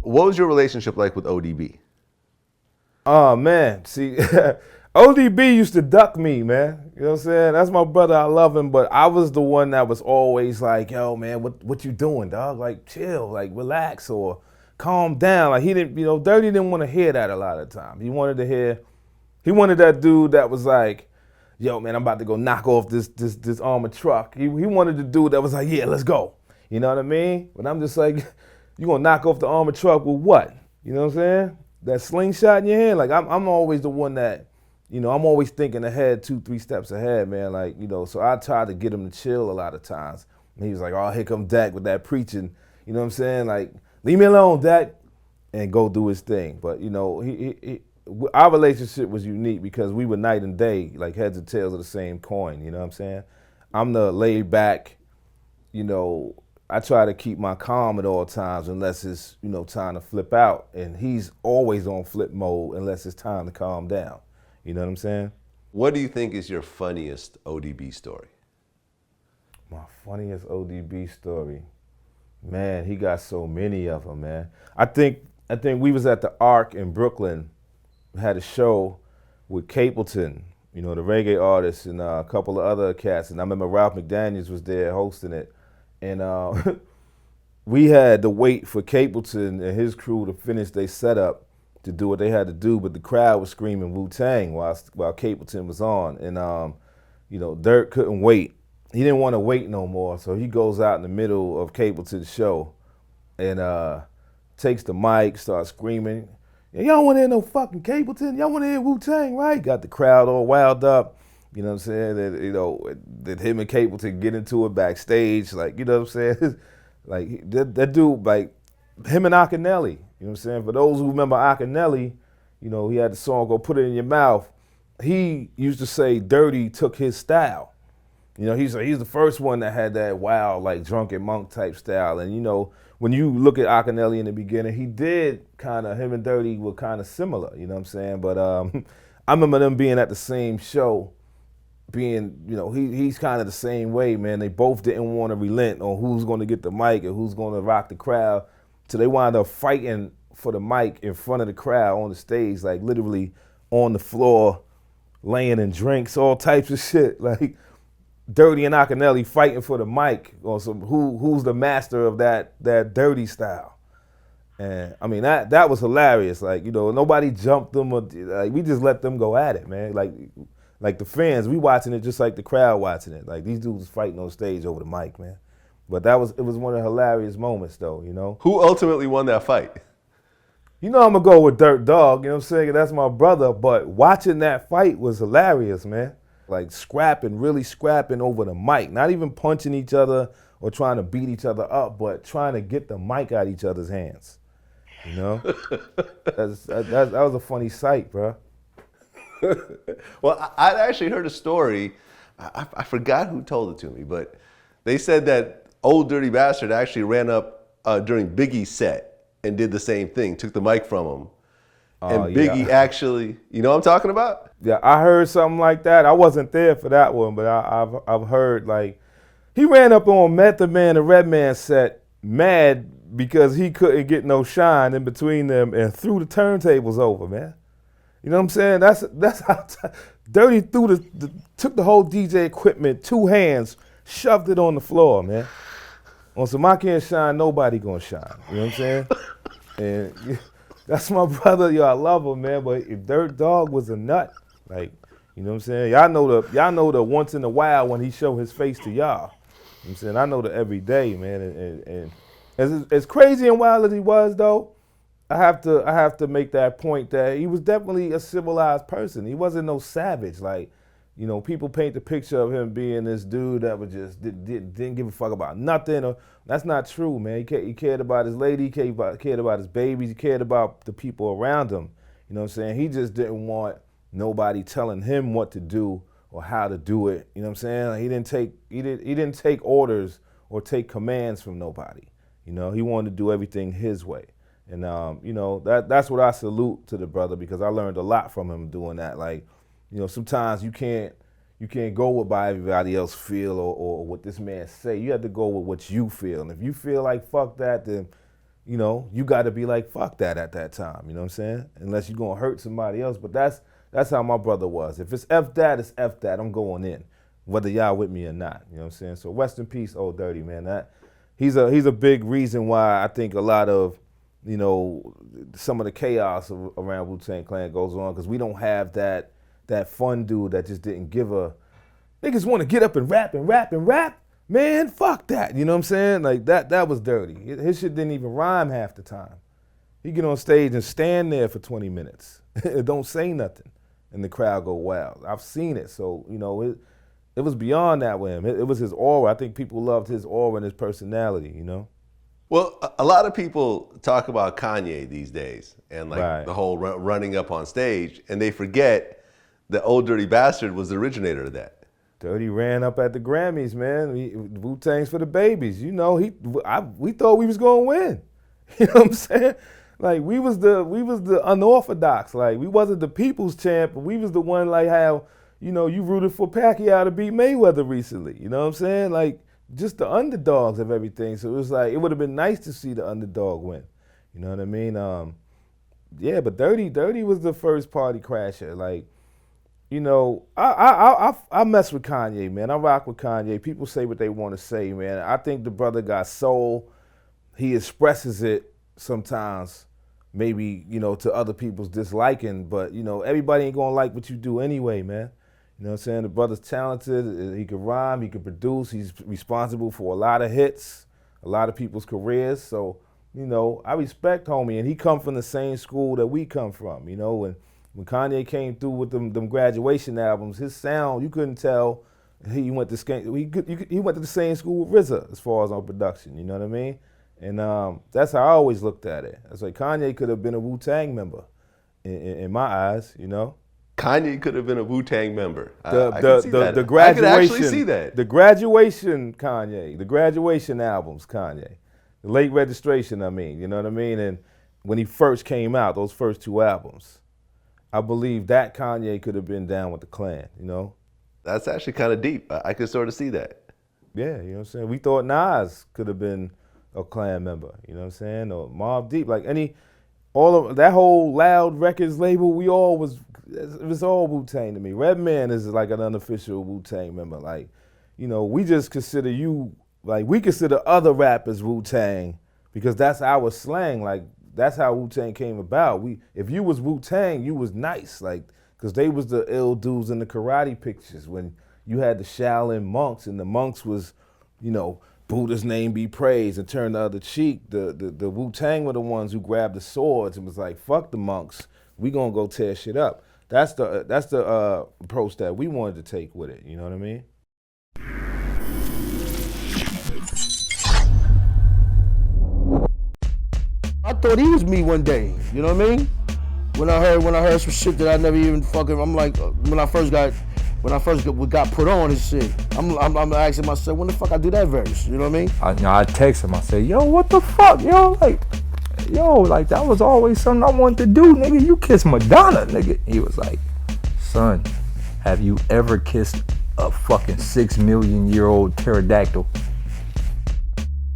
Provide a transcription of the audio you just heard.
What was your relationship like with ODB? Oh man, see, ODB used to duck me, man. You know what I'm saying? That's my brother. I love him, but I was the one that was always like, "Yo, man, what you doing, dog? Like, chill, like, relax or calm down." Like, he didn't, Dirty didn't want to hear that a lot of the time. He wanted that dude that was like, "Yo, man, I'm about to go knock off this armored truck." He wanted the dude that was like, "Yeah, let's go." You know what I mean? But I'm just like, "You gonna knock off the armored truck with what?" You know what I'm saying? That slingshot in your hand. Like I'm always the one that, I'm always thinking ahead, 2-3 steps ahead, man. Like, so I tried to get him to chill a lot of times. And he was like, "Oh, here come Dak with that preaching." You know what I'm saying? Like, "Leave me alone, Dak," and go do his thing. But our relationship was unique because we were night and day, like heads and tails of the same coin. You know what I'm saying? I'm the laid back, you know, I try to keep my calm at all times unless it's, time to flip out. And he's always on flip mode unless it's time to calm down. You know what I'm saying? What do you think is your funniest ODB story? My funniest ODB story. Man, he got so many of them, man. I think we was at the Arc in Brooklyn, had a show with Capleton, the reggae artist, and a couple of other cats. And I remember Ralph McDaniels was there hosting it. And we had to wait for Capleton and his crew to finish their setup to do what they had to do, but the crowd was screaming Wu-Tang while Capleton was on. And, Dirk couldn't wait. He didn't want to wait no more, so he goes out in the middle of Capleton's show and takes the mic, starts screaming, "Y'all want to hear no fucking Capleton? Y'all want to hear Wu-Tang, right?" Got the crowd all wild up. You know what I'm saying? That him and Capleton get into it backstage, like, you know what I'm saying? Like, that dude, like, him and Akinyele, you know what I'm saying? For those who remember Akinyele, he had the song Go Put It In Your Mouth. He used to say Dirty took his style. He's the first one that had that wild, like, drunken monk type style. And, when you look at Akinyele in the beginning, him and Dirty were kind of similar, you know what I'm saying? But I remember them being at the same show, he's kind of the same way, man. They both didn't want to relent on who's going to get the mic and who's going to rock the crowd. So they wound up fighting for the mic in front of the crowd on the stage, like literally on the floor, laying in drinks, all types of shit. Like Dirty and Akinyele fighting for the mic on some who's the master of that Dirty style. And I mean that was hilarious. Like, nobody jumped them or like we just let them go at it, man. Like the fans, we watching it just like the crowd watching it. Like these dudes fighting on stage over the mic, man. But it was one of the hilarious moments though, Who ultimately won that fight? I'm gonna go with Dirt Dog, you know what I'm saying? That's my brother, but watching that fight was hilarious, man. Like really scrapping over the mic. Not even punching each other or trying to beat each other up, but trying to get the mic out of each other's hands. That was a funny sight, bro. Well, I actually heard a story. I forgot who told it to me, but they said that Old Dirty Bastard actually ran up during Biggie's set and did the same thing, took the mic from him. And Biggie actually, you know what I'm talking about? Yeah, I heard something like that. I wasn't there for that one, but I've heard like he ran up on Method Man and Redman set mad because he couldn't get no shine in between them and threw the turntables over, man. You know what I'm saying? That's how Dirty took the whole DJ equipment, 2 hands, shoved it on the floor, man. On some I can't shine, nobody gonna shine. You know what I'm saying? And that's my brother, I love him, man. But if Dirt Dog was a nut, like, you know what I'm saying? Y'all know the once in a while when he show his face to y'all. You know what I'm saying? I know the every day, man. And as crazy and wild as he was though, I have to make that point that he was definitely a civilized person. He wasn't no savage. Like, people paint the picture of him being this dude that was just didn't give a fuck about nothing. That's not true, man. He cared about his lady, he cared about his babies, he cared about the people around him. You know what I'm saying? He just didn't want nobody telling him what to do or how to do it. You know what I'm saying? Like, he didn't take orders or take commands from nobody. He wanted to do everything his way. And that's what I salute to the brother, because I learned a lot from him doing that. Like, sometimes you can't go with how everybody else feel or what this man say. You have to go with what you feel. And if you feel like fuck that, then you know, you got to be like, fuck that at that time. You know what I'm saying? Unless you're going to hurt somebody else. But that's how my brother was. If it's F that, it's F that. I'm going in, whether y'all with me or not. You know what I'm saying? So rest in peace, Old Dirty, man. He's a big reason why I think a lot of, you know, some of the chaos around Wu-Tang Clan goes on, because we don't have that fun dude that just didn't give a, niggas want to get up and rap and rap and rap. Man, fuck that. You know what I'm saying? Like that was dirty. His shit didn't even rhyme half the time. He get on stage and stand there for 20 minutes. Don't say nothing. And the crowd go wild. I've seen it. So, you know, it was beyond that with him. It was his aura. I think people loved his aura and his personality, you know? Well, a lot of people talk about Kanye these days and like Right. the whole running up on stage, and they forget that Old Dirty Bastard was the originator of that. Dirty ran up at the Grammys, man. Wu-Tang's for the babies. You know, we thought we was gonna win. You know what I'm saying? Like we was the unorthodox. Like we wasn't the people's champ, but we was the one like how, you know, you rooted for Pacquiao to beat Mayweather recently. You know what I'm saying? Like just the underdogs of everything. So it was like it would have been nice to see the underdog win. You know what I mean? Yeah, but Dirty was the first party crasher. Like, you know, I mess with Kanye, man. I rock with Kanye. People say what they want to say, man. I think the brother got soul. He expresses it sometimes, maybe, you know, to other people's disliking, but, you know, everybody ain't gonna like what you do anyway, man. You know what I'm saying? The brother's talented. He can rhyme. He can produce. He's responsible for a lot of hits, a lot of people's careers. So, you know, I respect homie, and he come from the same school that we come from, you know, and when Kanye came through with them graduation albums, his sound, you couldn't tell he went to he went to the same school with RZA as far as on production, you know what I mean? And that's how I always looked at it. I was like, Kanye could have been a Wu-Tang member in my eyes, you know? Kanye could have been a Wu-Tang member. The graduation, I could actually see that. The graduation Kanye, the graduation albums Kanye, the late registration, I mean, you know what I mean? And when he first came out, those first two albums, I believe that Kanye could have been down with the Klan, you know? That's actually kind of deep. I could sort of see that. Yeah, you know what I'm saying? We thought Nas could have been a Klan member, you know what I'm saying? Or Mobb Deep, like all of that whole Loud Records label, it was all Wu-Tang to me. Redman is like an unofficial Wu-Tang member. Like, you know, we just consider we consider other rappers Wu-Tang because that's our slang. Like, that's how Wu-Tang came about. If you was Wu-Tang, you was nice, like, because they was the ill dudes in the karate pictures when you had the Shaolin monks, and the monks was, you know, Buddha's name be praised and turn the other cheek. The Wu-Tang were the ones who grabbed the swords and was like, fuck the monks, we gonna go tear shit up. That's the approach that we wanted to take with it, you know what I mean? I thought he was me one day, you know what I mean? When I heard some shit that I never even fucking, I'm like, when I first got put on and shit, I'm asking myself, when the fuck I do that verse, you know what I mean? I text him, I say, yo, what the fuck, yo, like that was always something I wanted to do, nigga, you kissed Madonna, nigga. He was like, son, have you ever kissed a fucking 6 million year old pterodactyl?